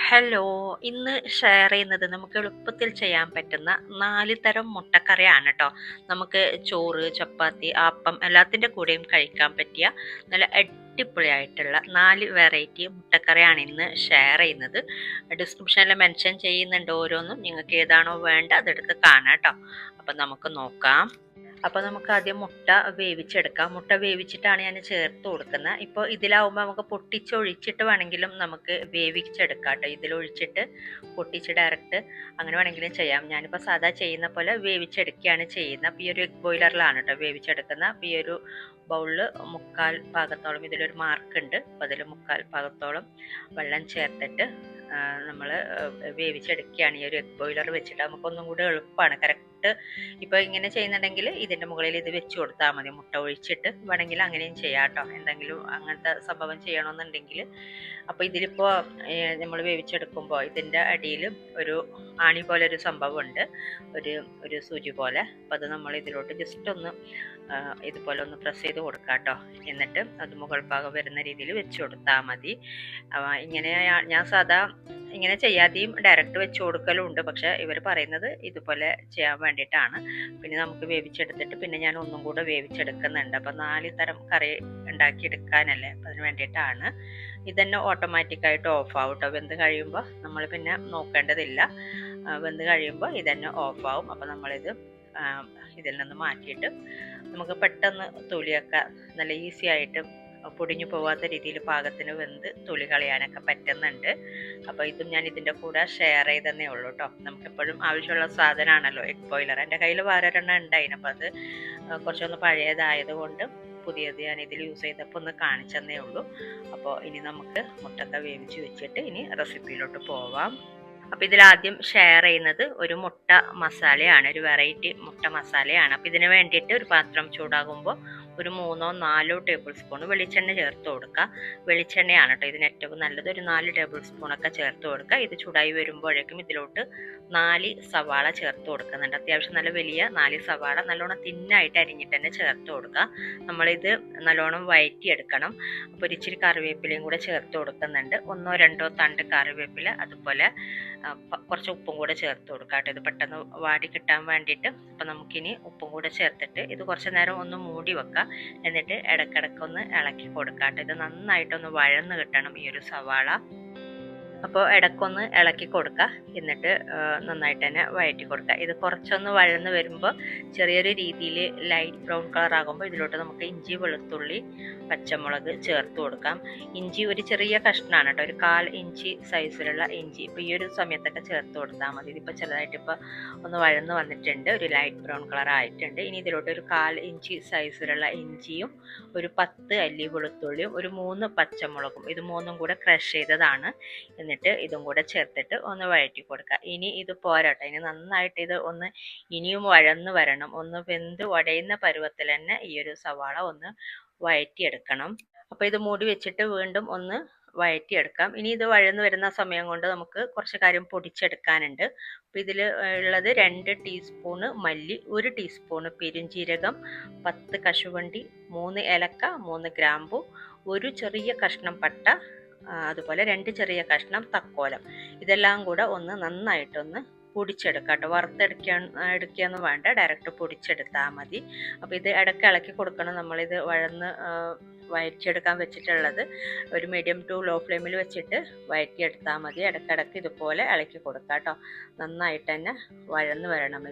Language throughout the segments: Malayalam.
ഹലോ, ഇന്ന് ഷെയർ ചെയ്യുന്നത് നമുക്ക് എളുപ്പത്തിൽ ചെയ്യാൻ പറ്റുന്ന 4 തരം മുട്ടക്കറിയാണ് കേട്ടോ. നമുക്ക് ചോറ്, ചപ്പാത്തി, അപ്പം എല്ലാത്തിൻ്റെ കൂടെയും കഴിക്കാൻ പറ്റിയ നല്ല അടിപൊളിയായിട്ടുള്ള 4 വെറൈറ്റി മുട്ടക്കറിയാണ് ഇന്ന് ഷെയർ ചെയ്യുന്നത്. ഡിസ്ക്രിപ്ഷനിൽ മെൻഷൻ ചെയ്യുന്നുണ്ട് ഓരോന്നും. നിങ്ങൾക്ക് ഏതാണോ വേണ്ട അതെടുത്ത് കാണാം കേട്ടോ. അപ്പം നമുക്ക് നോക്കാം. അപ്പോൾ നമുക്ക് ആദ്യം മുട്ട വേവിച്ചെടുക്കാം. മുട്ട വേവിച്ചിട്ടാണ് ഞാൻ ചേർത്ത് കൊടുക്കുന്നത്. ഇപ്പോൾ ഇതിലാവുമ്പോൾ നമുക്ക് പൊട്ടിച്ചൊഴിച്ചിട്ട് വേണമെങ്കിലും നമുക്ക് വേവിച്ചെടുക്കാം കേട്ടോ. ഇതിലൊഴിച്ചിട്ട് പൊട്ടിച്ച് ഡയറക്റ്റ് അങ്ങനെ വേണമെങ്കിലും ചെയ്യാം. ഞാനിപ്പോൾ സാധാ ചെയ്യുന്ന പോലെ വേവിച്ചെടുക്കുകയാണ് ചെയ്യുന്നത്. അപ്പോൾ ഈ ഒരു എഗ് ബോയിലറിലാണ് കേട്ടോ വേവിച്ചെടുക്കുന്നത്. അപ്പോൾ ഈ ഒരു ബൗളിൽ 1/4 ഭാഗത്തോളം ഇതിലൊരു മാർക്ക് ഉണ്ട്. അപ്പോൾ അതിൽ 1/4 ഭാഗത്തോളം വെള്ളം ചേർത്തിട്ട് നമ്മൾ വേവിച്ചെടുക്കുകയാണ് ഈ ഒരു എഗ് ബോയിലർ വെച്ചിട്ട്. നമുക്കൊന്നും കൂടി എളുപ്പമാണ്. കറക്റ്റ് ഇപ്പോൾ ഇങ്ങനെ ചെയ്യുന്നുണ്ടെങ്കിൽ ഇതിൻ്റെ മുകളിൽ ഇത് വെച്ച് കൊടുത്താൽ മതി. മുട്ട ഒഴിച്ചിട്ട് വേണമെങ്കിൽ അങ്ങനെയും ചെയ്യാം കേട്ടോ. എന്തെങ്കിലും അങ്ങനത്തെ സംഭവം ചെയ്യണമെന്നുണ്ടെങ്കിൽ. അപ്പോൾ ഇതിലിപ്പോൾ നമ്മൾ വേവിച്ചെടുക്കുമ്പോൾ ഇതിൻ്റെ അടിയിൽ ഒരു ആണി പോലെ ഒരു സംഭവമുണ്ട്, ഒരു സൂചി പോലെ. അപ്പോൾ അത് നമ്മൾ ഇതിലോട്ട് ജസ്റ്റ് ഒന്ന് ഇതുപോലെ ഒന്ന് പ്രസ് ചെയ്ത് കൊടുക്കാം കേട്ടോ. എന്നിട്ട് അത് മുകൾ ഭാഗം വരുന്ന രീതിയിൽ വെച്ച് കൊടുത്താൽ മതി. ഇങ്ങനെ ഞാൻ സാധാ ഇങ്ങനെ ചെയ്യാതെയും ഡയറക്റ്റ് വെച്ച് കൊടുക്കലും ഉണ്ട്. പക്ഷെ ഇവർ പറയുന്നത് ഇതുപോലെ ചെയ്യാൻ വേണ്ടിയിട്ടാണ്. പിന്നെ നമുക്ക് വേവിച്ചെടുത്തിട്ട് പിന്നെ ഞാൻ ഒന്നും കൂടെ വേവിച്ചെടുക്കുന്നുണ്ട്. അപ്പം 4 തരം കറി ഉണ്ടാക്കിയെടുക്കാനല്ലേ, അപ്പം അതിന് വേണ്ടിയിട്ടാണ്. ഇതന്നെ ഓട്ടോമാറ്റിക്കായിട്ട് ഓഫ് ആവും കേട്ടോ. വെന്ത് കഴിയുമ്പോൾ നമ്മൾ പിന്നെ നോക്കേണ്ടതില്ല. വെന്ത് കഴിയുമ്പോൾ ഇതന്നെ ഓഫ് ആവും. അപ്പം നമ്മളിത് ഇതിൽ നിന്ന് മാറ്റിയിട്ട് നമുക്ക് പെട്ടെന്ന് തൊലിയൊക്കെ നല്ല ഈസി ആയിട്ട് പൊടിഞ്ഞു പോവാത്ത രീതിയിൽ പാകത്തിന് വെന്ത് തൊലി കളയാനൊക്കെ പറ്റുന്നുണ്ട്. അപ്പോൾ ഇതും ഞാൻ ഇതിൻ്റെ കൂടെ ഷെയർ ചെയ്തതന്നേ ഉള്ളൂ കേട്ടോ. നമുക്കെപ്പോഴും ആവശ്യമുള്ള സാധനമാണല്ലോ എഗ് ബോയിലർ. എൻ്റെ കയ്യിൽ വേറെ ഒരെണ്ണം ഉണ്ടായിരുന്നു. അപ്പോൾ അത് കുറച്ചൊന്ന് പഴയതായതുകൊണ്ട് പുതിയത് ഞാൻ ഇതിൽ യൂസ് ചെയ്തപ്പോൾ ഒന്ന് കാണിച്ചെന്നേ ഉള്ളൂ. അപ്പോൾ ഇനി നമുക്ക് മുട്ടക്ക വേവിച്ച് വെച്ചിട്ട് ഇനി റെസിപ്പിയിലോട്ട് പോവാം. അപ്പോൾ ഇതിലാദ്യം ഷെയർ ചെയ്യുന്നത് ഒരു മുട്ട മസാലയാണ്, ഒരു വെറൈറ്റി മുട്ട മസാലയാണ്. അപ്പോൾ ഇതിന് വേണ്ടിയിട്ട് ഒരു പാത്രം ചൂടാകുമ്പോൾ ഒരു 3-4 ടേബിൾ സ്പൂൺ വെളിച്ചെണ്ണ ചേർത്ത് കൊടുക്കുക. വെളിച്ചെണ്ണയാണ് കേട്ടോ ഇതിന് ഏറ്റവും നല്ലത്. ഒരു 4 ടേബിൾ സ്പൂണൊക്കെ ചേർത്ത് കൊടുക്കുക. ഇത് ചൂടായി വരുമ്പോഴേക്കും ഇതിലോട്ട് 4 സവാള ചേർത്ത് കൊടുക്കുന്നുണ്ട്. അത്യാവശ്യം നല്ല വലിയ 4 സവാള നല്ലോണം തിന്നായിട്ട് അരിഞ്ഞിട്ട് തന്നെ ചേർത്ത് കൊടുക്കുക. നമ്മളിത് നല്ലോണം വഴറ്റിയെടുക്കണം. അപ്പോൾ ഒരു ഇച്ചിരി കറിവേപ്പിലയും കൂടെ ചേർത്ത് കൊടുക്കുന്നുണ്ട്. 1-2 തണ്ട് കറിവേപ്പില, അതുപോലെ കുറച്ച് ഉപ്പും കൂടെ ചേർത്ത് കൊടുക്കാം കേട്ടോ. ഇത് പെട്ടെന്ന് വാടി കിട്ടാൻ വേണ്ടിയിട്ട്. അപ്പം നമുക്കിനി ഉപ്പും കൂടെ ചേർത്തിട്ട് ഇത് കുറച്ച് നേരം ഒന്ന് മൂടി വെക്കാം. എന്നിട്ട് ഇടയ്ക്കിടയ്ക്കൊന്ന് ഇളക്കി കൊടുക്കാം കേട്ടോ. ഇത് നന്നായിട്ടൊന്ന് വഴന്ന് കിട്ടണം ഈ ഒരു സവാള. അപ്പോൾ ഇടയ്ക്കൊന്ന് ഇളക്കി കൊടുക്കുക. എന്നിട്ട് നന്നായിട്ട് തന്നെ വഴറ്റി കൊടുക്കുക. ഇത് കുറച്ചൊന്ന് വഴന്ന് വരുമ്പോൾ ചെറിയൊരു രീതിയിൽ ലൈറ്റ് ബ്രൗൺ കളർ ആകുമ്പോൾ ഇതിലോട്ട് നമുക്ക് ഇഞ്ചി, വെളുത്തുള്ളി, പച്ചമുളക് ചേർത്ത് കൊടുക്കാം. ഇഞ്ചി ഒരു ചെറിയ കഷ്ണമാണ് കേട്ടോ, ഒരു 1/4 ഇഞ്ച് സൈസിലുള്ള ഇഞ്ചി. ഇപ്പോൾ ഈ ഒരു സമയത്തൊക്കെ ചേർത്ത് കൊടുത്താൽ മതി. ഇതിപ്പോൾ ചെറുതായിട്ട് ഇപ്പോൾ ഒന്ന് വഴന്ന് വന്നിട്ടുണ്ട്, ഒരു ലൈറ്റ് ബ്രൗൺ കളർ ആയിട്ടുണ്ട്. ഇനി ഇതിലോട്ട് ഒരു 1/4 ഇഞ്ച് സൈസിലുള്ള ഇഞ്ചിയും ഒരു 10 അല്ലി വെളുത്തുള്ളിയും ഒരു 3 പച്ചമുളകും, ഇത് 3ഉം കൂടെ ക്രഷ് ചെയ്തതാണ്. എന്നിട്ട് ഇതും കൂടെ ചേർത്തിട്ട് ഒന്ന് വഴറ്റി കൊടുക്കുക. ഇനി ഇത് പോരാട്ടെ, ഇനി നന്നായിട്ട് ഇത് ഒന്ന് ഇനിയും വഴന്ന് വരണം. ഒന്ന് വെന്ത് ഉടയുന്ന പരുവത്തിൽ തന്നെ ഈ ഒരു സവാള ഒന്ന് വഴറ്റിയെടുക്കണം. അപ്പോൾ ഇത് മൂടി വെച്ചിട്ട് വീണ്ടും ഒന്ന് വഴറ്റിയെടുക്കാം. ഇനി ഇത് വഴന്ന് വരുന്ന സമയം കൊണ്ട് നമുക്ക് കുറച്ച് കാര്യം പൊടിച്ചെടുക്കാനുണ്ട്. അപ്പോൾ ഇതിൽ ഉള്ളത് 2 ടീസ്പൂണ് മല്ലി, 1 ടീസ്പൂണ് പെരുംജീരകം, 10 കശുവണ്ടി, 3 ഏലക്ക, 3 ഗ്രാമ്പു, ഒരു ചെറിയ കഷ്ണം പട്ട, അതുപോലെ 2 ചെറിയ കഷ്ണം തക്കോലം. ഇതെല്ലാം കൂടെ ഒന്ന് നന്നായിട്ടൊന്ന് പൊടിച്ചെടുക്കാം കേട്ടോ. എടുക്കുകയൊന്നും വേണ്ട, ഡയറക്റ്റ് പൊടിച്ചെടുത്താൽ മതി. അപ്പോൾ ഇത് ഇടയ്ക്ക് ഇളക്കി കൊടുക്കണം. നമ്മളിത് വഴറ്റിയെടുക്കാൻ വെച്ചിട്ടുള്ളത് ഒരു മീഡിയം ടു ലോ ഫ്ലെയിമിൽ വെച്ചിട്ട് വഴറ്റിയെടുത്താൽ മതി. ഇടയ്ക്കിടയ്ക്ക് ഇതുപോലെ ഇളക്കി കൊടുക്കാം കേട്ടോ. നന്നായിട്ട് തന്നെ വഴന്ന് വരണം.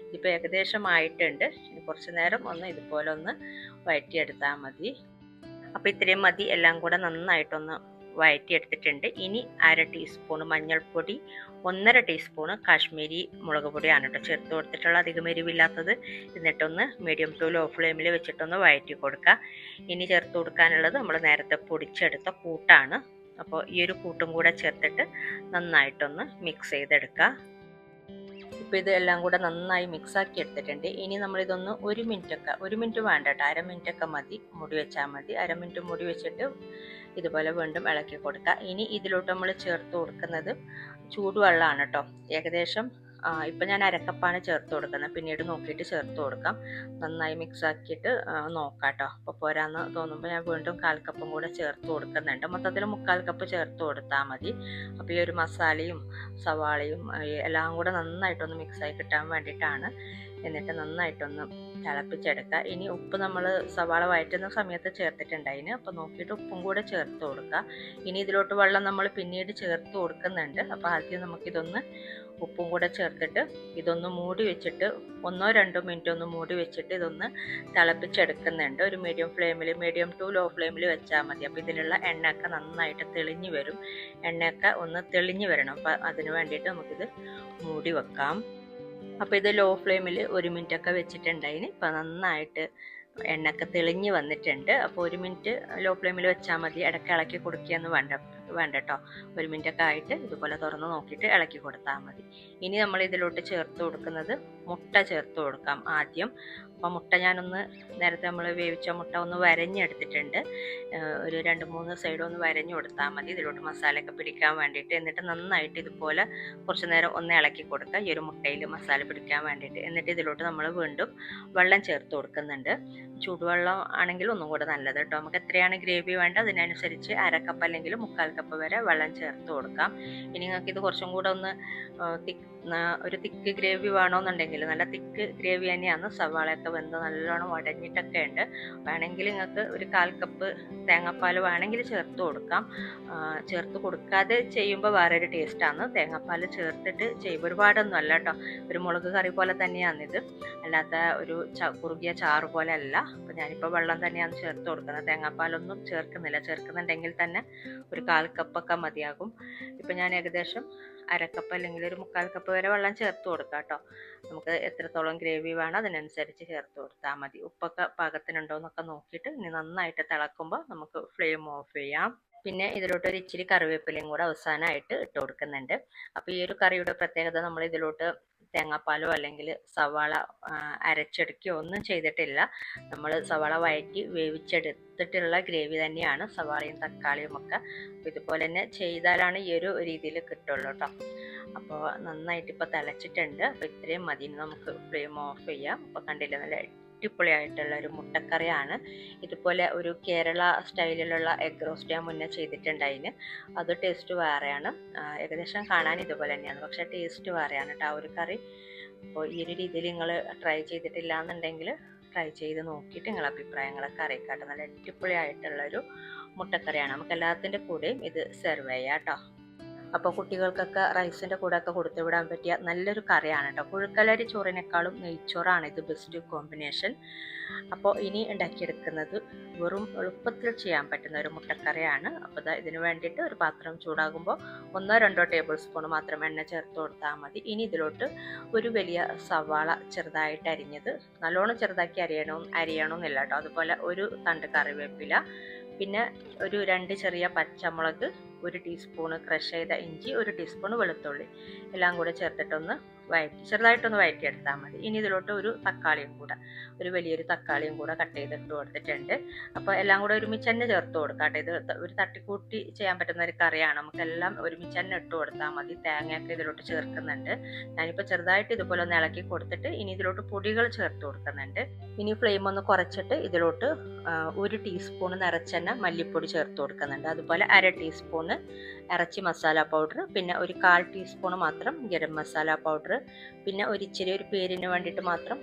ഇതിപ്പോൾ ഏകദേശം ആയിട്ടുണ്ട്. ഇനി കുറച്ച് നേരം ഒന്ന് ഇതുപോലെ ഒന്ന് വഴറ്റിയെടുത്താൽ മതി. അപ്പോൾ ഇത്രയും മതി. എല്ലാം കൂടെ നന്നായിട്ടൊന്ന് വഴറ്റിയെടുത്തിട്ടുണ്ട്. ഇനി 1/2 ടീസ്പൂൺ മഞ്ഞൾപ്പൊടി, 1/2 ടീസ്പൂൺ കാശ്മീരി മുളക് പൊടിയാണ് കേട്ടോ ചേർത്ത് കൊടുത്തിട്ടുള്ള, അധികം എരിവില്ലാത്തത്. എന്നിട്ടൊന്ന് മീഡിയം ടു ലോ ഫ്ലെയിമിൽ വെച്ചിട്ടൊന്ന് വഴറ്റി കൊടുക്കുക. ഇനി ചേർത്ത് കൊടുക്കാനുള്ളത് നമ്മൾ നേരത്തെ പൊടിച്ചെടുത്ത കൂട്ടാണ്. അപ്പോൾ ഈ ഒരു കൂട്ടും കൂടെ ചേർത്തിട്ട് നന്നായിട്ടൊന്ന് മിക്സ് ചെയ്തെടുക്കുക. ഇപ്പോൾ ഇത് എല്ലാം കൂടെ നന്നായി മിക്സാക്കി എടുത്തിട്ടുണ്ട്. ഇനി നമ്മളിതൊന്ന് 1 മിനിറ്റ് വേണ്ട കേട്ടോ, 1/2 മിനിറ്റൊക്കെ മതി. മുടി വെച്ചാൽ മതി. 1/2 മിനിറ്റ് മുടി വെച്ചിട്ട് ഇതുപോലെ വീണ്ടും ഇളക്കി കൊടുക്കുക. ഇനി ഇതിലോട്ട് നമ്മൾ ചേർത്ത് കൊടുക്കുന്നത് ചൂടുവെള്ളമാണ് കേട്ടോ. ഏകദേശം ഇപ്പം ഞാൻ അരക്കപ്പാണ് ചേർത്ത് കൊടുക്കുന്നത്, പിന്നീട് നോക്കിയിട്ട് ചേർത്ത് കൊടുക്കാം. നന്നായി മിക്സ് ആക്കിയിട്ട് നോക്കാം കേട്ടോ. അപ്പോൾ പോരാന്ന് തോന്നുമ്പോൾ ഞാൻ വീണ്ടും 1/4 കപ്പും കൂടെ ചേർത്ത് കൊടുക്കുന്നുണ്ട്. മൊത്തത്തിൽ 3/4 കപ്പ് ചേർത്ത് കൊടുത്താൽ മതി. അപ്പോൾ ഈ ഒരു മസാലയും സവാളയും എല്ലാം കൂടെ നന്നായിട്ടൊന്ന് മിക്സായി കിട്ടാൻ വേണ്ടിയിട്ടാണ്. എന്നിട്ട് നന്നായിട്ടൊന്ന് തിളപ്പിച്ചെടുക്കുക. ഇനി ഉപ്പ് നമ്മൾ സവാള വഴറ്റുന്ന സമയത്ത് ചേർത്തിട്ടുണ്ടായിന്, അപ്പോൾ നോക്കിയിട്ട് ഉപ്പും കൂടെ ചേർത്ത് കൊടുക്കുക. ഇനി ഇതിലോട്ട് വെള്ളം നമ്മൾ പിന്നീട് ചേർത്ത് കൊടുക്കുന്നുണ്ട്. അപ്പോൾ ആദ്യം നമുക്കിതൊന്ന് ഉപ്പും കൂടെ ചേർത്തിട്ട് ഇതൊന്ന് മൂടി വെച്ചിട്ട് 1-2 മിനിറ്റ് ഒന്ന് മൂടി വെച്ചിട്ട് ഇതൊന്ന് തിളപ്പിച്ചെടുക്കുന്നുണ്ട്. ഒരു മീഡിയം ടു ലോ ഫ്ലെയിമിൽ വെച്ചാൽ മതി. അപ്പോൾ ഇതിലുള്ള എണ്ണയൊക്കെ നന്നായിട്ട് തെളിഞ്ഞ് വരും. എണ്ണയൊക്കെ ഒന്ന് തെളിഞ്ഞ് വരണം. അപ്പോൾ അതിന് വേണ്ടിയിട്ട് നമുക്കിത് മൂടി വെക്കാം. അപ്പോൾ ഇത് ലോ ഫ്ലെയിമിൽ 1 മിനിറ്റൊക്കെ വെച്ചിട്ടുണ്ടായിന്. ഇപ്പോൾ നന്നായിട്ട് എണ്ണയൊക്കെ തെളിഞ്ഞ് വന്നിട്ടുണ്ട്. അപ്പോൾ 1 മിനിറ്റ് ലോ ഫ്ലെയിമിൽ വെച്ചാൽ മതി. ഇടയ്ക്ക് ഇളക്കി കൊടുക്കുകയെന്ന് വേണ്ട കേട്ടോ. 1 മിനിറ്റൊക്കെ ആയിട്ട് ഇതുപോലെ തുറന്ന് നോക്കിയിട്ട് ഇളക്കി കൊടുത്താൽ മതി. ഇനി നമ്മൾ ഇതിലോട്ട് ചേർത്ത് കൊടുക്കുന്നത് മുട്ട ചേർത്ത് കൊടുക്കാം ആദ്യം. അപ്പോൾ മുട്ട ഞാനൊന്ന് നേരത്തെ നമ്മൾ വേവിച്ച മുട്ട ഒന്ന് വരഞ്ഞെടുത്തിട്ടുണ്ട്. ഒരു 2-3 സൈഡ് ഒന്ന് വരഞ്ഞു കൊടുത്താൽ മതി, ഇതിലോട്ട് മസാലയൊക്കെ പിടിക്കാൻ വേണ്ടിയിട്ട്. എന്നിട്ട് നന്നായിട്ട് ഇതുപോലെ കുറച്ച് നേരം ഒന്ന് ഇളക്കി കൊടുക്കുക, ഈ ഒരു മുട്ടയിൽ മസാല പിടിക്കാൻ വേണ്ടിയിട്ട്. എന്നിട്ട് ഇതിലോട്ട് നമ്മൾ വീണ്ടും വെള്ളം ചേർത്ത് കൊടുക്കുന്നുണ്ട്. ചൂടുവെള്ളം ആണെങ്കിൽ ഒന്നും കൂടെ നല്ലത് കേട്ടോ. നമുക്ക് എത്രയാണ് ഗ്രേവി വേണ്ടത് അതിനനുസരിച്ച് 1/2 കപ്പ് അല്ലെങ്കിൽ 3/4 കപ്പ് വരെ വെള്ളം ചേർത്ത് കൊടുക്കാം. ഇനി നിങ്ങൾക്ക് ഇത് കുറച്ചും കൂടെ ഒന്ന് ഒരു തിക്ക് ഗ്രേവി വേണമെന്നുണ്ടെങ്കിൽ നല്ല തിക്ക് ഗ്രേവി തന്നെയാണ്. സവാളയൊക്കെ വെന്ത് നല്ലോണം ഉടഞ്ഞിട്ടൊക്കെ ഉണ്ട്. വേണമെങ്കിൽ നിങ്ങൾക്ക് ഒരു 1/4 കപ്പ് തേങ്ങാപ്പാൽ വേണമെങ്കിൽ ചേർത്ത് കൊടുക്കാം. ചേർത്ത് കൊടുക്കാതെ ചെയ്യുമ്പോൾ വേറൊരു ടേസ്റ്റാണ്. തേങ്ങാപ്പാൽ ചേർത്തിട്ട് ചെയ്യുമ്പോൾ ഒരുപാടൊന്നും അല്ല കേട്ടോ, ഒരു മുളക് കറി പോലെ തന്നെയാണിത്, അല്ലാത്ത ഒരു കുറുകിയ ചാറ് പോലെ അല്ല. അപ്പോൾ ഞാനിപ്പോൾ വെള്ളം തന്നെയാണ് ചേർത്ത് കൊടുക്കുന്നത്, തേങ്ങാപ്പാലൊന്നും ചേർക്കുന്നില്ല. ചേർക്കുന്നുണ്ടെങ്കിൽ തന്നെ ഒരു 1/4 കപ്പൊക്കെ മതിയാകും. ഇപ്പം ഞാൻ ഏകദേശം 1/2 കപ്പ് അല്ലെങ്കിൽ ഒരു 3/4 കപ്പ് വരെ വെള്ളം ചേർത്ത് കൊടുക്കാം കേട്ടോ. നമുക്ക് എത്രത്തോളം ഗ്രേവി വേണം അതിനനുസരിച്ച് ചേർത്ത് കൊടുത്താൽ മതി. ഉപ്പൊക്കെ പാകത്തിനുണ്ടോ എന്നൊക്കെ നോക്കിയിട്ട് ഇനി നന്നായിട്ട് തിളക്കുമ്പോൾ നമുക്ക് ഫ്ലെയിം ഓഫ് ചെയ്യാം. പിന്നെ ഇതിലോട്ട് ഒരു ഇച്ചിരി കറിവേപ്പിലയും കൂടെ അവസാനമായിട്ട് ഇട്ട് കൊടുക്കുന്നുണ്ട്. അപ്പോൾ ഈ ഒരു കറിയുടെ പ്രത്യേകത, നമ്മൾ ഇതിലോട്ട് തേങ്ങാപ്പാലോ അല്ലെങ്കിൽ സവാള അരച്ചെടുക്കുകയോ ഒന്നും ചെയ്തിട്ടില്ല. നമ്മൾ സവാള വഴറ്റി വേവിച്ചെടുത്തിട്ടുള്ള ഗ്രേവി തന്നെയാണ്, സവാളയും തക്കാളിയും ഒക്കെ. അപ്പോൾ ഇതുപോലെ തന്നെ ചെയ്താലാണ് ഈ ഒരു രീതിയിൽ കിട്ടുള്ളൂ കേട്ടോ. അപ്പോൾ നന്നായിട്ട് ഇപ്പോൾ തിളച്ചിട്ടുണ്ട്. അപ്പോൾ ഇത്രയും മതി, നമുക്ക് ഫ്ലെയിം ഓഫ് ചെയ്യാം. അപ്പോൾ കണ്ടില്ല, നല്ല അടിപൊളിയായിട്ടുള്ള ഒരു മുട്ടക്കറിയാണ്. ഇതുപോലെ ഒരു കേരള സ്റ്റൈലിലുള്ള എഗ് റോസ്റ്റ് ഞാൻ മുന്നേ ചെയ്തിട്ടുണ്ടായിന്, അത് ടേസ്റ്റ് വേറെയാണ്. ഏകദേശം കാണാൻ ഇതുപോലെ തന്നെയാണ്, പക്ഷേ ടേസ്റ്റ് വേറെയാണ് കേട്ടോ ആ ഒരു കറി. അപ്പോൾ ഈ ഒരു രീതിയിൽ നിങ്ങൾ ട്രൈ ചെയ്തിട്ടില്ല എന്നുണ്ടെങ്കിൽ ട്രൈ ചെയ്ത് നോക്കിയിട്ട് നിങ്ങളുടെ അഭിപ്രായങ്ങളൊക്കെ അറിയിക്കാട്ടോ. നല്ല അടിപൊളിയായിട്ടുള്ളൊരു മുട്ടക്കറിയാണ്. നമുക്ക് എല്ലാത്തിൻ്റെ കൂടെയും ഇത് സെർവ് ചെയ്യാം കേട്ടോ. അപ്പോൾ കുട്ടികൾക്കൊക്കെ റൈസിൻ്റെ കൂടെയൊക്കെ കൊടുത്തു വിടാൻ പറ്റിയ നല്ലൊരു കറിയാണ് കേട്ടോ. പുഴുക്കലരി ചോറിനേക്കാളും നെയ്ച്ചോറാണ് ഇത് ബെസ്റ്റ് കോമ്പിനേഷൻ. അപ്പോൾ ഇനി ഉണ്ടാക്കിയെടുക്കുന്നത് വെറും എളുപ്പത്തിൽ ചെയ്യാൻ പറ്റുന്ന ഒരു മുട്ടക്കറിയാണ്. അപ്പോൾ ഇതിന് വേണ്ടിയിട്ട് ഒരു പാത്രം ചൂടാകുമ്പോൾ 1-2 ടേബിൾ സ്പൂൺ മാത്രം എണ്ണ ചേർത്ത് കൊടുത്താൽ മതി. ഇനി ഇതിലോട്ട് ഒരു വലിയ സവാള ചെറുതായിട്ട് അരിഞ്ഞത്, നല്ലോണം ചെറുതാക്കി അരിയണമെന്നില്ല കേട്ടോ. അതുപോലെ ഒരു തണ്ട് കറിവേപ്പില, പിന്നെ ഒരു 2 ചെറിയ പച്ചമുളക്, 1 ടീസ്പൂണ് ക്രഷ് ചെയ്ത ഇഞ്ചി, 1 ടീസ്പൂൺ വെളുത്തുള്ളി എല്ലാം കൂടെ ചേർത്തിട്ടൊന്ന് ചെറുതായിട്ടൊന്ന് വഴറ്റിയെടുത്താൽ മതി. ഇനി ഇതിലോട്ട് ഒരു തക്കാളിയും കൂടെ, ഒരു വലിയൊരു തക്കാളിയും കൂടെ കട്ട് ചെയ്തിട്ട് കൊടുത്തിട്ടുണ്ട്. അപ്പോൾ എല്ലാം കൂടെ ഒരുമിച്ച് തന്നെ ചേർത്ത് കൊടുക്കാം കേട്ടോ. ഇത് ഒരു തട്ടിക്കൂട്ടി ചെയ്യാൻ പറ്റുന്ന ഒരു കറിയാണ്, നമുക്കെല്ലാം ഒരുമിച്ച് തന്നെ ഇട്ട് കൊടുത്താൽ മതി. തേങ്ങയൊക്കെ ഇതിലോട്ട് ചേർക്കുന്നുണ്ട്. ഞാനിപ്പോൾ ചെറുതായിട്ട് ഇതുപോലെ ഒന്ന് ഇളക്കി കൊടുത്തിട്ട് ഇനി ഇതിലോട്ട് പൊടികൾ ചേർത്ത് കൊടുക്കുന്നുണ്ട്. ഇനി ഫ്ലെയിം ഒന്ന് കുറച്ചിട്ട് ഇതിലോട്ട് 1 ടീസ്പൂൺ നിറച്ചെണ്ണ മല്ലിപ്പൊടി ചേർത്ത് കൊടുക്കുന്നുണ്ട്. അതുപോലെ 1/2 ടീസ്പൂൺ ഇറച്ചി മസാല പൗഡർ, പിന്നെ ഒരു 1/4 ടീസ്പൂൺ മാത്രം ഗരം മസാല പൗഡർ, പിന്നെ ഇച്ചിരി ഒരു പേരിന് വേണ്ടിയിട്ട് മാത്രം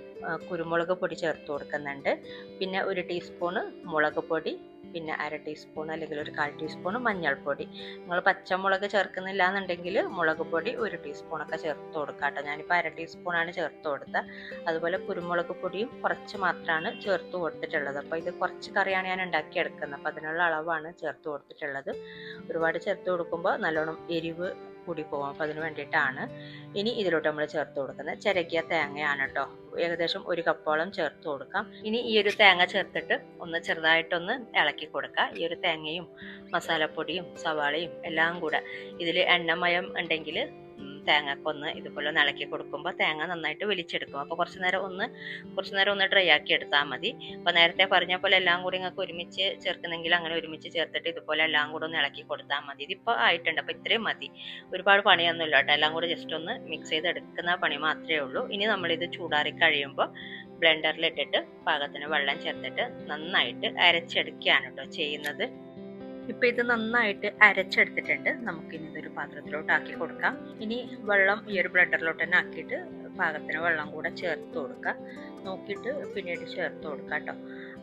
കുരുമുളക് പൊടി ചേർത്ത് കൊടുക്കുന്നുണ്ട്. പിന്നെ 1 ടീസ്പൂണ് മുളക് പൊടി, പിന്നെ 1/2 ടീസ്പൂൺ അല്ലെങ്കിൽ ഒരു 1/4 ടീസ്പൂൺ മഞ്ഞൾപ്പൊടി. നിങ്ങൾ പച്ചമുളക് ചേർക്കുന്നില്ല എന്നുണ്ടെങ്കിൽ മുളക് പൊടി 1 ടീസ്പൂണൊക്കെ ചേർത്ത് കൊടുക്കാം കേട്ടോ. ഞാനിപ്പോൾ 1/2 ടീസ്പൂണാണ് ചേർത്ത് കൊടുത്തത്. അതുപോലെ കുരുമുളക് പൊടിയും കുറച്ച് മാത്രമാണ് ചേർത്ത് കൊടുത്തിട്ടുള്ളത്. അപ്പോൾ ഇത് കുറച്ച് കറിയാണ് ഞാൻ ഉണ്ടാക്കിയെടുക്കുന്നത്, അപ്പോൾ അതിനുള്ള അളവാണ് ചേർത്ത് കൊടുത്തിട്ടുള്ളത്. ഒരുപാട് ചേർത്ത് കൊടുക്കുമ്പോൾ നല്ലോണം എരിവ് കൂടി പോകും, അപ്പോൾ അതിന് വേണ്ടിയിട്ടാണ്. ഇനി ഇതിലോട്ട് നമ്മൾ ചേർത്ത് കൊടുക്കുന്നത് ചിരകിയ തേങ്ങയാണ് കേട്ടോ. ഏകദേശം 1 കപ്പോളം ചേർത്ത് കൊടുക്കാം. ഇനി ഈ ഒരു തേങ്ങ ചേർത്തിട്ട് ഒന്ന് ചെറുതായിട്ടൊന്ന് ഇളക്കി കൊടുക്കുക. ഈ ഒരു തേങ്ങയും മസാലപ്പൊടിയും സവാളയും എല്ലാം കൂടെ ഇതിൽ എണ്ണമയം ഉണ്ടെങ്കിൽ തേങ്ങക്കൊന്ന് ഇതുപോലെ ഒന്ന് ഇളക്കി കൊടുക്കുമ്പോൾ തേങ്ങ നന്നായിട്ട് വലിച്ചെടുക്കും. അപ്പോൾ കുറച്ച് നേരം ഒന്ന് ഡ്രൈ ആക്കി എടുത്താൽ മതി. അപ്പോൾ നേരത്തെ പറഞ്ഞ പോലെ എല്ലാം കൂടി നിങ്ങൾക്ക് ഒരുമിച്ച് ചേർക്കുന്നെങ്കിൽ അങ്ങനെ ഒരുമിച്ച് ചേർത്തിട്ട് ഇതുപോലെ എല്ലാം കൂടെ ഒന്ന് ഇളക്കി കൊടുത്താൽ മതി. ഇതിപ്പോൾ ആയിട്ടുണ്ട്. അപ്പോൾ ഇത്രയും മതി, ഒരുപാട് പണിയൊന്നുമില്ല കേട്ടോ. എല്ലാം കൂടി ജസ്റ്റ് ഒന്ന് മിക്സ് ചെയ്ത് എടുക്കുന്ന പണി മാത്രമേ ഉള്ളൂ. ഇനി നമ്മളിത് ചൂടാറി കഴിയുമ്പോൾ ബ്ലെൻഡറിലിട്ടിട്ട് പാകത്തിന് വെള്ളം ചേർത്തിട്ട് നന്നായിട്ട് അരച്ചെടുക്കുകയാണ് കേട്ടോ ചെയ്യുന്നത്. ഇപ്പം ഇത് നന്നായിട്ട് അരച്ചെടുത്തിട്ടുണ്ട്. നമുക്കിനി ഇതൊരു പാത്രത്തിലോട്ട് ആക്കി കൊടുക്കാം. ഇനി വെള്ളം ഈ ഒരു ബ്ലെൻഡറിലോട്ട് തന്നെ ആക്കിയിട്ട് പാകത്തിന് വെള്ളം കൂടെ ചേർത്ത് കൊടുക്കുക. നോക്കിയിട്ട് പിന്നീട് ചേർത്ത് കൊടുക്കുക കേട്ടോ.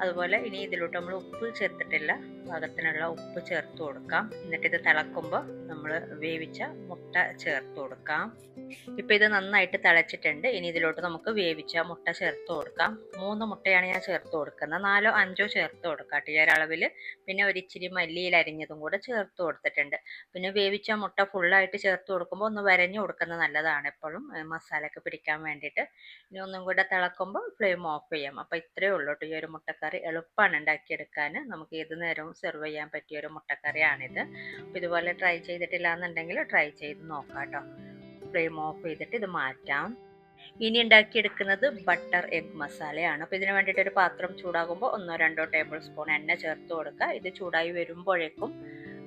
അതുപോലെ ഇനി ഇതിലോട്ട് നമ്മൾ ഉപ്പ് ചേർത്തിട്ടില്ല, പാകത്തിനുള്ള ഉപ്പ് ചേർത്ത് കൊടുക്കാം. എന്നിട്ട് ഇത് തിളക്കുമ്പോൾ നമ്മൾ വേവിച്ച മുട്ട ചേർത്ത് കൊടുക്കാം. ഇപ്പം ഇത് നന്നായിട്ട് തിളച്ചിട്ടുണ്ട്. ഇനി ഇതിലോട്ട് നമുക്ക് വേവിച്ച മുട്ട ചേർത്ത് കൊടുക്കാം. 3 മുട്ടയാണ് ഞാൻ ചേർത്ത് കൊടുക്കുന്നത്. 4 or 5 ചേർത്ത് കൊടുക്കാം ഈ ഒരളവിൽ. പിന്നെ ഒരിച്ചിരി മല്ലിയിൽ അരിഞ്ഞതും കൂടെ ചേർത്ത് കൊടുത്തിട്ടുണ്ട്. പിന്നെ വേവിച്ച മുട്ട ഫുള്ളായിട്ട് ചേർത്ത് കൊടുക്കുമ്പോൾ ഒന്ന് വരഞ്ഞു കൊടുക്കുന്നത് നല്ലതാണ് എപ്പോഴും, മസാലയൊക്കെ പിടിക്കാൻ വേണ്ടിയിട്ട്. ഇനി ഒന്നും കൂടെ തിളക്കുമ്പോൾ ഫ്ലെയിം ഓഫ് ചെയ്യാം. അപ്പോൾ ഇത്രയേ ഉള്ളൂ കേട്ടോ. ഈ ഒരു മുട്ടക്കറി എളുപ്പമാണ് ഉണ്ടാക്കിയെടുക്കാൻ. നമുക്ക് ഏത് നേരവും സെർവ് ചെയ്യാൻ പറ്റിയ ഒരു മുട്ടക്കറിയാണിത്. അപ്പോൾ ഇതുപോലെ ട്രൈ ചെയ്തിട്ടില്ല എന്നുണ്ടെങ്കിൽ ട്രൈ ചെയ്ത് നോക്കാം കേട്ടോ. ഫ്ലെയിം ഓഫ് ചെയ്തിട്ട് ഇത് മാറ്റാം. ഇനി ഉണ്ടാക്കിയെടുക്കുന്നത് ബട്ടർ എഗ് മസാലയാണ്. അപ്പോൾ ഇതിന് വേണ്ടിയിട്ട് ഒരു പാത്രം ചൂടാകുമ്പോൾ 1-2 ടേബിൾ സ്പൂൺ എണ്ണ ചേർത്ത് കൊടുക്കുക. ഇത് ചൂടായി വരുമ്പോഴേക്കും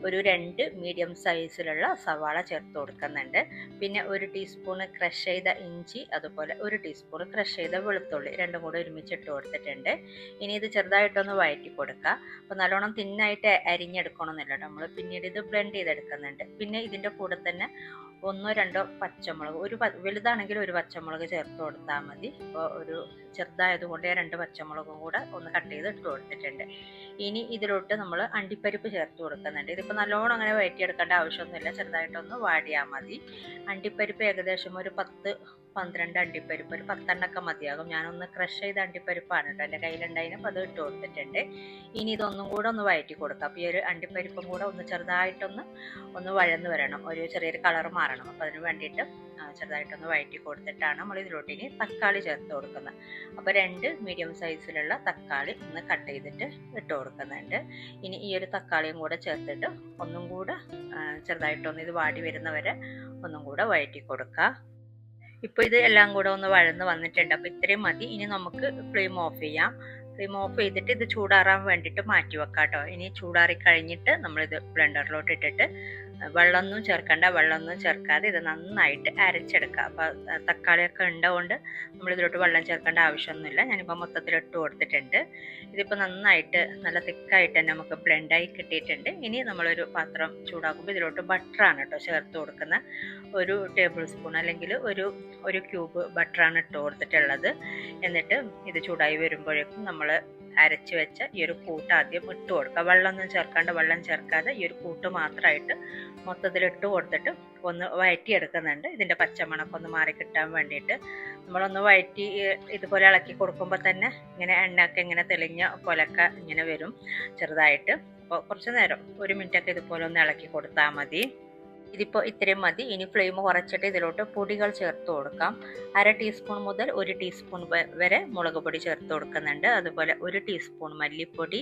ഒരു 2 മീഡിയം സൈസിലുള്ള സവാള ചേർത്ത് കൊടുക്കുന്നുണ്ട്. പിന്നെ 1 ടീസ്പൂൺ ക്രഷ് ചെയ്ത ഇഞ്ചി, അതുപോലെ 1 ടീസ്പൂൺ ക്രഷ് ചെയ്ത വെളുത്തുള്ളി, രണ്ടും കൂടെ ഒരുമിച്ച് ഇട്ട് കൊടുത്തിട്ടുണ്ട്. ഇനി ഇത് ചെറുതായിട്ടൊന്ന് വഴറ്റി കൊടുക്കുക. അപ്പോൾ നല്ലോണം തിന്നായിട്ട് അരിഞ്ഞെടുക്കണമെന്നില്ല, നമ്മൾ പിന്നീട് ഇത് ബ്ലെൻഡ് ചെയ്തെടുക്കുന്നുണ്ട്. പിന്നെ ഇതിൻ്റെ കൂടെ തന്നെ 1-2 പച്ചമുളക്, വലുതാണെങ്കിൽ 1 പച്ചമുളക് ചേർത്ത് കൊടുത്താൽ മതി. ഇപ്പോൾ ഒരു ചെറുതായതുകൊണ്ട് 2 പച്ചമുളകും കൂടെ ഒന്ന് കട്ട് ചെയ്ത് ഇട്ട് കൊടുത്തിട്ടുണ്ട്. ഇനി ഇതിലോട്ട് നമ്മൾ അണ്ടിപ്പരിപ്പ് ചേർത്ത് കൊടുക്കുന്നുണ്ട്. ഇതിപ്പോൾ നല്ലോണം അങ്ങനെ വഴറ്റിയെടുക്കേണ്ട ആവശ്യമൊന്നുമില്ല, ചെറുതായിട്ടൊന്ന് വാടിയാൽ മതി. അണ്ടിപ്പരിപ്പ് ഏകദേശം ഒരു 10-12 അണ്ടിപ്പരിപ്പ്, ഒരു 10 എണ്ണമൊക്കെ മതിയാകും. ഞാനൊന്ന് ക്രഷ് ചെയ്ത അണ്ടിപ്പരിപ്പാണ് കേട്ടോ എൻ്റെ കയ്യിലുണ്ടായിരുന്നു, അപ്പോൾ അത് ഇട്ട് കൊടുത്തിട്ടുണ്ട്. ഇനി ഇതൊന്നും കൂടെ ഒന്ന് വഴറ്റി കൊടുക്കാം. അപ്പോൾ ഈ ഒരു അണ്ടിപ്പരിപ്പും കൂടെ ഒന്ന് ചെറുതായിട്ടൊന്ന് വഴന്ന് വരണം, ഒരു ചെറിയൊരു കളർ മാറണം. അപ്പോൾ അതിന് വേണ്ടിയിട്ട് ചെറുതായിട്ടൊന്ന് വഴറ്റി കൊടുത്തിട്ടാണ് നമ്മൾ ഇതിലോട്ട് ഇനി തക്കാളി ചേർത്ത് കൊടുക്കുന്നത്. അപ്പോൾ 2 മീഡിയം സൈസിലുള്ള തക്കാളി ഒന്ന് കട്ട് ചെയ്തിട്ട് ഇട്ട് കൊടുക്കുന്നുണ്ട്. ഇനി ഈ ഒരു തക്കാളിയും കൂടെ ചേർത്തിട്ട് ഒന്നും കൂടെ ചെറുതായിട്ടൊന്ന് ഇത് വാടി വരുന്നവരെ ഒന്നും കൂടെ വഴറ്റി കൊടുക്കുക. ഇപ്പോൾ ഇത് എല്ലാം കൂടെ ഒന്ന് വഴന്ന് വന്നിട്ടുണ്ട്. അപ്പോൾ ഇത്രയും മതി. ഇനി നമുക്ക് ഫ്ലെയിം ഓഫ് ചെയ്യാം. ഫ്ലെയിം ഓഫ് ചെയ്തിട്ട് ഇത് ചൂടാറാൻ വേണ്ടിയിട്ട് മാറ്റി വെക്കാം കേട്ടോ. ഇനി ചൂടാറി കഴിഞ്ഞിട്ട് നമ്മളിത് ബ്ലെൻഡറിലോട്ട് ഇട്ടിട്ട് വെള്ളമൊന്നും ചേർക്കാതെ ഇത് നന്നായിട്ട് അരച്ചെടുക്കുക. അപ്പോൾ തക്കാളിയൊക്കെ ഉണ്ടതുകൊണ്ട് നമ്മളിതിലോട്ട് വെള്ളം ചേർക്കേണ്ട ആവശ്യമൊന്നുമില്ല. ഞാനിപ്പോൾ മൊത്തത്തിൽ ഇട്ട് കൊടുത്തിട്ടുണ്ട്. ഇതിപ്പോൾ നന്നായിട്ട് നല്ല തിക്കായിട്ട് തന്നെ നമുക്ക് ബ്ലെൻഡായി കിട്ടിയിട്ടുണ്ട്. ഇനി നമ്മളൊരു പാത്രം ചൂടാക്കുമ്പോൾ ഇതിലോട്ട് ബട്ടറാണ് കേട്ടോ ചേർത്ത് കൊടുക്കുന്നത്. 1 ടേബിൾ സ്പൂൺ അല്ലെങ്കിൽ ഒരു ക്യൂബ് ബട്ടറാണ് ഇട്ട് കൊടുത്തിട്ടുള്ളത്. എന്നിട്ട് ഇത് ചൂടായി വരുമ്പോഴേക്കും നമ്മൾ അരച്ച് വെച്ച ഈ ഒരു കൂട്ട് ആദ്യം ഇട്ട് കൊടുക്കുക. വെള്ളം ചേർക്കാതെ ഈ ഒരു കൂട്ട് മാത്രമായിട്ട് മൊത്തത്തിൽ ഇട്ട് കൊടുത്തിട്ട് ഒന്ന് വഴറ്റിയെടുക്കുന്നുണ്ട്. ഇതിൻ്റെ പച്ചമണമൊക്കെ ഒന്ന് മാറി കിട്ടാൻ വേണ്ടിയിട്ട് നമ്മളൊന്ന് വഴറ്റി ഇതുപോലെ ഇളക്കി കൊടുക്കുമ്പോൾ തന്നെ ഇങ്ങനെ എണ്ണയൊക്കെ ഇങ്ങനെ തെളിഞ്ഞ പോലൊക്കെ ഇങ്ങനെ വരും ചെറുതായിട്ട്. അപ്പോൾ കുറച്ച് നേരം 1 മിനിറ്റൊക്കെ ഇതുപോലെ ഒന്ന് ഇളക്കി കൊടുത്താൽ മതി. ഇതിപ്പോൾ ഇത്രയും മതി. ഇനി ഫ്ലെയിം കുറച്ചിട്ട് ഇതിലോട്ട് പൊടികൾ ചേർത്ത് കൊടുക്കാം. 1/2 ടീസ്പൂൺ മുതൽ 1 ടീസ്പൂൺ വരെ മുളക് പൊടി ചേർത്ത് കൊടുക്കുന്നുണ്ട്. അതുപോലെ 1 ടീസ്പൂൺ മല്ലിപ്പൊടി,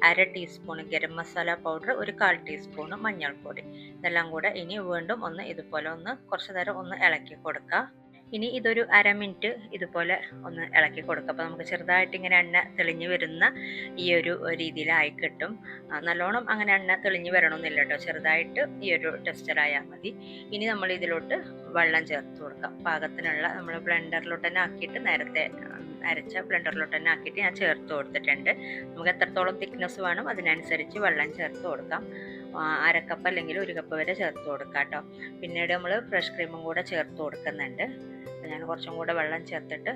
1/2 teaspoon garam masala powder, 1/4 teaspoon മഞ്ഞൾപ്പൊടി. ഇതെല്ലാം കൂടെ ഇനി വീണ്ടും ഒന്ന് ഇതുപോലെ കുറച്ച് നേരം ഒന്ന് ഇളക്കി കൊടുക്കുക. ഇനി ഇതൊരു 1/2 മിനിറ്റ് ഇതുപോലെ ഒന്ന് ഇളക്കി കൊടുക്കുക. അപ്പോൾ നമുക്ക് ചെറുതായിട്ട് ഇങ്ങനെ എണ്ണ തെളിഞ്ഞ് വരുന്ന ഈ ഒരു രീതിയിലായി കിട്ടും. നല്ലോണം അങ്ങനെ എണ്ണ തെളിഞ്ഞ് വരണമെന്നില്ല കേട്ടോ, ചെറുതായിട്ട് ഈ ഒരു ടെക്സ്ചറായാൽ മതി. ഇനി നമ്മൾ ഇതിലോട്ട് വെള്ളം ചേർത്ത് കൊടുക്കാം. പാകത്തിനുള്ള നമ്മൾ ബ്ലെൻഡറിലോട്ട് തന്നെ ആക്കിയിട്ട് നേരത്തെ അരച്ച ബ്ലെൻഡറിലോട്ട് തന്നെ ആക്കിയിട്ട് ഞാൻ ചേർത്ത് കൊടുത്തിട്ടുണ്ട്. നമുക്ക് എത്രത്തോളം തിക്നെസ് വേണം അതിനനുസരിച്ച് വെള്ളം ചേർത്ത് കൊടുക്കാം. 1/2 കപ്പ് അല്ലെങ്കിൽ 1 കപ്പ് വരെ ചേർത്ത് കൊടുക്കാം കേട്ടോ. പിന്നീട് നമ്മൾ ഫ്രഷ് ക്രീമും കൂടെ ചേർത്ത് കൊടുക്കുന്നുണ്ട്. ഞാൻ കുറച്ചും കൂടെ വെള്ളം ചേർത്തിട്ട്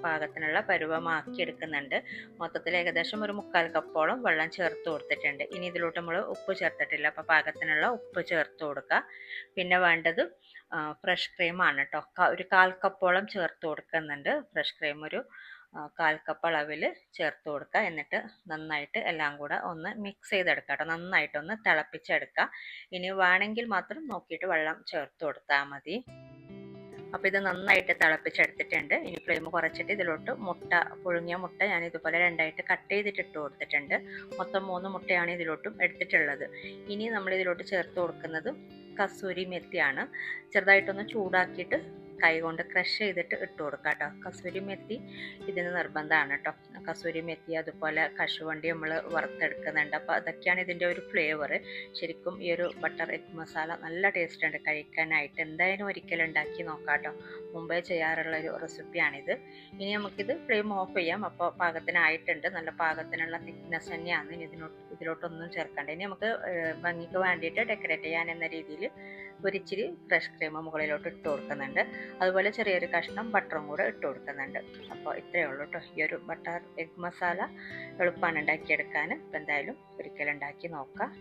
പാകത്തിനുള്ള പരുവമാക്കി എടുക്കുന്നുണ്ട്. മൊത്തത്തിൽ ഏകദേശം ഒരു 1/4 കപ്പോളം വെള്ളം ചേർത്ത് കൊടുത്തിട്ടുണ്ട്. ഇനി ഇതിലോട്ട് നമ്മൾ ഉപ്പ് ചേർത്തിട്ടില്ല, അപ്പോൾ പാകത്തിനുള്ള ഉപ്പ് ചേർത്ത് കൊടുക്കുക. പിന്നെ വേണ്ടത് ഫ്രഷ് ക്രീമാണ് കേട്ടോ. ഒരു 1/4 കപ്പോളം ചേർത്ത് കൊടുക്കുന്നുണ്ട്. ഫ്രഷ് ക്രീം ഒരു 1/4 കപ്പ് അളവിൽ ചേർത്ത് കൊടുക്കുക. എന്നിട്ട് നന്നായിട്ട് എല്ലാം കൂടെ ഒന്ന് മിക്സ് ചെയ്തെടുക്കുക കേട്ടോ. നന്നായിട്ടൊന്ന് തിളപ്പിച്ചെടുക്കുക. ഇനി വേണമെങ്കിൽ മാത്രം നോക്കിയിട്ട് വെള്ളം ചേർത്ത് കൊടുത്താൽ മതി. അപ്പോൾ ഇത് നന്നായിട്ട് തിളപ്പിച്ചെടുത്തിട്ടുണ്ട്. ഇനി ഫ്ലെയിം കുറച്ചിട്ട് ഇതിലോട്ട് പുഴുങ്ങിയ മുട്ട ഞാൻ ഇതുപോലെ 2ആയിട്ട് കട്ട് ചെയ്തിട്ട് ഇട്ട് കൊടുത്തിട്ടുണ്ട്. മൊത്തം 3 മുട്ടയാണ് ഇതിലോട്ടും എടുത്തിട്ടുള്ളത്. ഇനി നമ്മൾ ഇതിലോട്ട് ചേർത്ത് കൊടുക്കുന്നത് കസൂരി മെത്തിയാണ്. ചെറുതായിട്ടൊന്ന് ചൂടാക്കിയിട്ട് കൈകൊണ്ട് ക്രഷ് ചെയ്തിട്ട് ഇട്ട് കൊടുക്കുക കേട്ടോ. കസൂരി മെത്തി ഇതിന് നിർബന്ധമാണ് കേട്ടോ. കസൂരി മെത്തി അതുപോലെ കശുവണ്ടി നമ്മൾ വറുത്തെടുക്കുന്നുണ്ട്. അപ്പോൾ അതൊക്കെയാണ് ഇതിൻ്റെ ഒരു ഫ്ലേവർ. ശരിക്കും ഈ ഒരു ബട്ടർ എഗ് മസാല നല്ല ടേസ്റ്റ് ഉണ്ട് കഴിക്കാനായിട്ട്. എന്തായാലും ഒരിക്കലും ഉണ്ടാക്കി നോക്കാം കേട്ടോ. മുമ്പേ ചെയ്യാറുള്ള ഒരു റെസിപ്പിയാണിത്. ഇനി നമുക്കിത് ഫ്ലെയിം ഓഫ് ചെയ്യാം. അപ്പോൾ പാകത്തിനായിട്ടുണ്ട്. നല്ല പാകത്തിനുള്ള തിക്നെസ് തന്നെയാണ്. ഇനി ഇതിലോട്ടൊന്നും ചേർക്കണ്ട. ഇനി നമുക്ക് ഭംഗിക്ക് വേണ്ടിയിട്ട് ഡെക്കറേറ്റ് ചെയ്യാൻ എന്ന രീതിയിൽ ഒരിച്ചിരി ഫ്രഷ് ക്രീം മുകളിലോട്ട് ഇട്ട് കൊടുക്കുന്നുണ്ട്. അതുപോലെ ചെറിയൊരു കഷ്ണം ബട്ടറും കൂടെ ഇട്ട് കൊടുക്കുന്നുണ്ട്. അപ്പോൾ ഇത്രയേ ഉള്ളൂ കേട്ടോ. ഈ ഒരു ബട്ടർ എഗ് മസാല എളുപ്പമാണ് ഉണ്ടാക്കിയെടുക്കാൻ. അപ്പോൾ എന്തായാലും ഒരിക്കലും ഉണ്ടാക്കി നോക്കാം.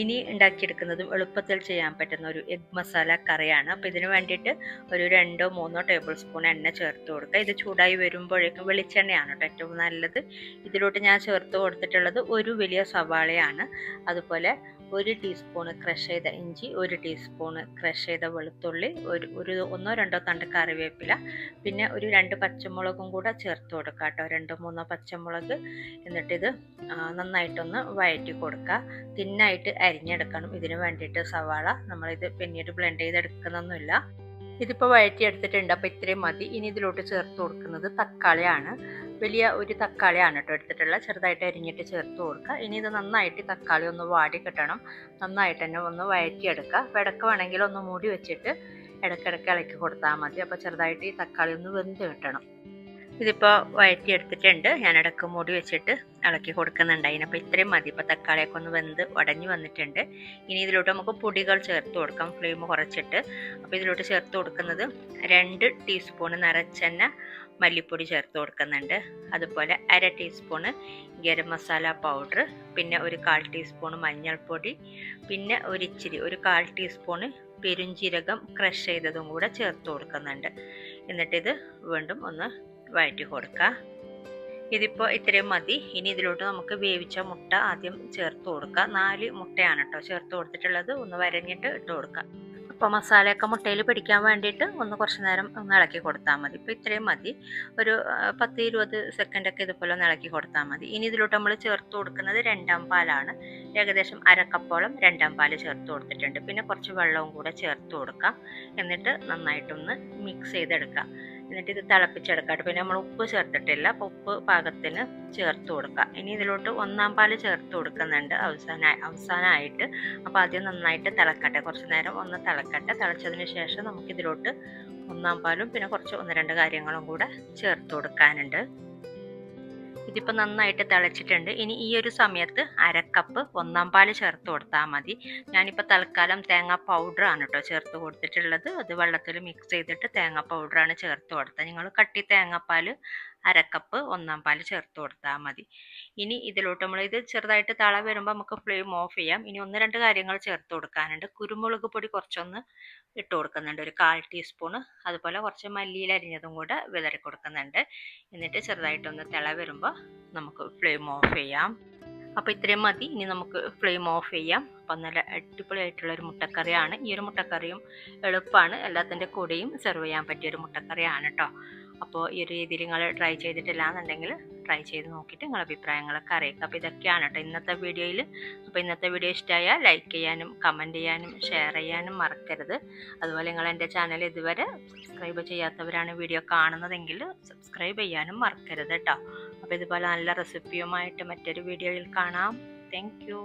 ഇനി ഉണ്ടാക്കിയെടുക്കുന്നതും എളുപ്പത്തിൽ ചെയ്യാൻ പറ്റുന്ന ഒരു എഗ് മസാല കറിയാണ്. അപ്പോൾ ഇതിന് വേണ്ടിയിട്ട് ഒരു 2-3 ടേബിൾ സ്പൂൺ എണ്ണ ചേർത്ത് കൊടുക്കുക. ഇത് ചൂടായി വരുമ്പോഴേക്കും വെളിച്ചെണ്ണയാണ് കേട്ടോ ഏറ്റവും നല്ലത്. ഇതിലോട്ട് ഞാൻ ചേർത്ത് കൊടുത്തിട്ടുള്ളത് ഒരു വലിയ സവാളയാണ്. അതുപോലെ 1 ടീസ്പൂൺ ക്രഷ് ചെയ്ത ഇഞ്ചി, 1 ടീസ്പൂൺ ക്രഷ് ചെയ്ത വെളുത്തുള്ളി, ഒരു 1-2 തണ്ട് കറിവേപ്പില, പിന്നെ ഒരു 2 പച്ചമുളകും കൂടെ ചേർത്ത് കൊടുക്കുക കേട്ടോ. 2-3 പച്ചമുളക്. എന്നിട്ടിത് നന്നായിട്ടൊന്ന് വഴറ്റി കൊടുക്കുക. തിന്നായിട്ട് അരിഞ്ഞെടുക്കണം ഇതിന് വേണ്ടിയിട്ട് സവാള. നമ്മളിത് പിന്നീട് ബ്ലെൻഡ് ചെയ്തെടുക്കുന്നൊന്നുമില്ല. ഇതിപ്പോൾ വഴറ്റിയെടുത്തിട്ടുണ്ട്. അപ്പോൾ ഇത്രയും മതി. ഇനി ഇതിലോട്ട് ചേർത്ത് കൊടുക്കുന്നത് തക്കാളിയാണ്. വലിയ ഒരു തക്കാളിയാണ് കേട്ടോ എടുത്തിട്ടുള്ളത്. ചെറുതായിട്ട് അരിഞ്ഞിട്ട് ചേർത്ത് കൊടുക്കുക. ഇനി ഇത് നന്നായിട്ട് തക്കാളി ഒന്ന് വാടി കിട്ടണം. നന്നായിട്ട് തന്നെ ഒന്ന് വഴറ്റിയെടുക്കുക. അപ്പോൾ ഇടയ്ക്ക് വേണമെങ്കിൽ ഒന്ന് മൂടി വെച്ചിട്ട് ഇടയ്ക്കിടയ്ക്ക് ഇളക്കി കൊടുത്താൽ മതി. അപ്പോൾ ചെറുതായിട്ട് ഈ തക്കാളി ഒന്ന് വെന്ത് കിട്ടണം. ഇതിപ്പോൾ വഴറ്റിയെടുത്തിട്ടുണ്ട്. ഞാൻ ഇടയ്ക്ക് മൂടി വെച്ചിട്ട് ഇളക്കി കൊടുക്കുന്നുണ്ട്. അതിനപ്പോൾ ഇത്രയും മതി. ഇപ്പോൾ തക്കാളിയൊക്കെ ഒന്ന് വെന്ത് ഉടഞ്ഞു വന്നിട്ടുണ്ട്. ഇനി ഇതിലോട്ട് നമുക്ക് പൊടികൾ ചേർത്ത് കൊടുക്കാം ഫ്ലെയിം കുറച്ചിട്ട്. അപ്പോൾ ഇതിലോട്ട് ചേർത്ത് കൊടുക്കുന്നത് 2 ടീസ്പൂൺ നിറച്ചെണ്ണ മല്ലിപ്പൊടി ചേർത്ത് കൊടുക്കുന്നുണ്ട്. അതുപോലെ 1/2 ടീസ്പൂണ് ഗരം മസാല പൗഡർ, പിന്നെ ഒരു 1/4 ടീസ്പൂൺ മഞ്ഞൾപ്പൊടി, പിന്നെ ഒരു 1/4 ടീസ്പൂണ് പെരുംജീരകം ക്രഷ് ചെയ്തതും കൂടെ ചേർത്ത് കൊടുക്കുന്നുണ്ട്. എന്നിട്ടിത് വീണ്ടും ഒന്ന് വഴറ്റി കൊടുക്കുക. ഇതിപ്പോൾ ഇത്രയും മതി. ഇനി ഇതിലോട്ട് നമുക്ക് വേവിച്ച മുട്ട ആദ്യം ചേർത്ത് കൊടുക്കുക. 4 മുട്ടയാണ് കേട്ടോ ചേർത്ത് കൊടുത്തിട്ടുള്ളത്. ഒന്ന് വരഞ്ഞിട്ട് ഇട്ട് കൊടുക്കുക. അപ്പോൾ മസാലയൊക്കെ മുട്ടയിൽ പിടിക്കാൻ വേണ്ടിയിട്ട് കുറച്ച് നേരം ഒന്ന് ഇളക്കി കൊടുത്താൽ മതി. ഇപ്പോൾ ഇത്രയും മതി. ഒരു 10-20 സെക്കൻഡൊക്കെ ഇതുപോലെ ഒന്ന് ഇളക്കി കൊടുത്താൽ മതി. ഇനി ഇതിലോട്ട് നമ്മൾ ചേർത്ത് കൊടുക്കുന്നത് 2ാം പാലാണ്. ഏകദേശം 1/2 കപ്പോളം 2ാം പാല് ചേർത്ത് കൊടുത്തിട്ടുണ്ട്. പിന്നെ കുറച്ച് വെള്ളവും കൂടെ ചേർത്ത് കൊടുക്കാം. എന്നിട്ട് നന്നായിട്ടൊന്ന് മിക്സ് ചെയ്തെടുക്കാം. എന്നിട്ട് ഇത് തിളപ്പിച്ചെടുക്കാം. പിന്നെ നമ്മൾ ഉപ്പ് ചേർത്തിട്ടില്ല. അപ്പോൾ ഉപ്പ് പാകത്തിന് ചേർത്ത് കൊടുക്കുക. ഇനി ഇതിലോട്ട് 1ാം പാല് ചേർത്ത് കൊടുക്കുന്നുണ്ട് അവസാനമായിട്ട്. അപ്പോൾ ആദ്യം നന്നായിട്ട് തിളക്കട്ടെ. കുറച്ച് നേരം ഒന്ന് തിളക്കട്ടെ. തിളച്ചതിന് ശേഷം നമുക്കിതിലോട്ട് 1ാം പാലും പിന്നെ കുറച്ച് 1-2 കാര്യങ്ങളും കൂടെ ചേർത്ത് കൊടുക്കാനുണ്ട്. ഇതിപ്പോൾ നന്നായിട്ട് തിളച്ചിട്ടുണ്ട്. ഇനി ഈ ഒരു സമയത്ത് 1/2 കപ്പ് 1ാം പാല് ചേർത്ത് കൊടുത്താൽ മതി. ഞാനിപ്പോൾ തൽക്കാലം തേങ്ങാ പൗഡറാണ് കേട്ടോ ചേർത്ത് കൊടുത്തിട്ടുള്ളത്. അത് വെള്ളത്തിൽ മിക്സ് ചെയ്തിട്ട് തേങ്ങാ പൗഡറാണ് ചേർത്ത് കൊടുത്തത്. നിങ്ങൾ കട്ടി തേങ്ങാപ്പാൽ 1/2 കപ്പ് 1ാം പാല് ചേർത്ത് കൊടുത്താൽ മതി. ഇനി ഇതിലോട്ട് നമ്മൾ ഇത് ചെറുതായിട്ട് തള വരുമ്പോൾ നമുക്ക് ഫ്ലെയിം ഓഫ് ചെയ്യാം. ഇനി 1-2 കാര്യങ്ങൾ ചേർത്ത് കൊടുക്കാനുണ്ട്. കുരുമുളക് പൊടി കുറച്ചൊന്ന് ഇട്ട് കൊടുക്കുന്നുണ്ട്, ഒരു 1/4 ടീസ്പൂണ്. അതുപോലെ കുറച്ച് മല്ലിയില അരിഞ്ഞതും കൂടെ വിതറി കൊടുക്കുന്നുണ്ട്. എന്നിട്ട് ചെറുതായിട്ടൊന്ന് തിള വരുമ്പോൾ നമുക്ക് ഫ്ലെയിം ഓഫ് ചെയ്യാം. അപ്പോൾ ഇത്രയും മതി. ഇനി നമുക്ക് ഫ്ലെയിം ഓഫ് ചെയ്യാം. അപ്പം നല്ല അടിപൊളിയായിട്ടുള്ളൊരു മുട്ടക്കറിയാണ്. ഈ ഒരു മുട്ടക്കറിയും എളുപ്പമാണ്. എല്ലാത്തിൻ്റെ കൂടെയും സെർവ് ചെയ്യാൻ പറ്റിയൊരു മുട്ടക്കറിയാണ് കേട്ടോ. അപ്പോൾ ഈ ഒരു രീതിയിൽ നിങ്ങൾ ട്രൈ ചെയ്തിട്ടില്ല എന്നുണ്ടെങ്കിൽ ട്രൈ ചെയ്ത് നോക്കിയിട്ട് നിങ്ങളുടെ അഭിപ്രായങ്ങളൊക്കെ അറിയിക്കുക. അപ്പോൾ ഇതൊക്കെയാണ് കേട്ടോ ഇന്നത്തെ വീഡിയോയിൽ. അപ്പോൾ ഇന്നത്തെ വീഡിയോ ഇഷ്ടമായാൽ ലൈക്ക് ചെയ്യാനും കമൻറ്റ് ചെയ്യാനും ഷെയർ ചെയ്യാനും മറക്കരുത്. അതുപോലെ നിങ്ങൾ എൻ്റെ ചാനൽ ഇതുവരെ സബ്സ്ക്രൈബ് ചെയ്യാത്തവരാണ് വീഡിയോ കാണുന്നതെങ്കിൽ സബ്സ്ക്രൈബ് ചെയ്യാനും മറക്കരുത് കേട്ടോ. അപ്പോൾ ഇതുപോലെ നല്ല റെസിപ്പിയുമായിട്ട് മറ്റൊരു വീഡിയോയിൽ കാണാം. Thank you.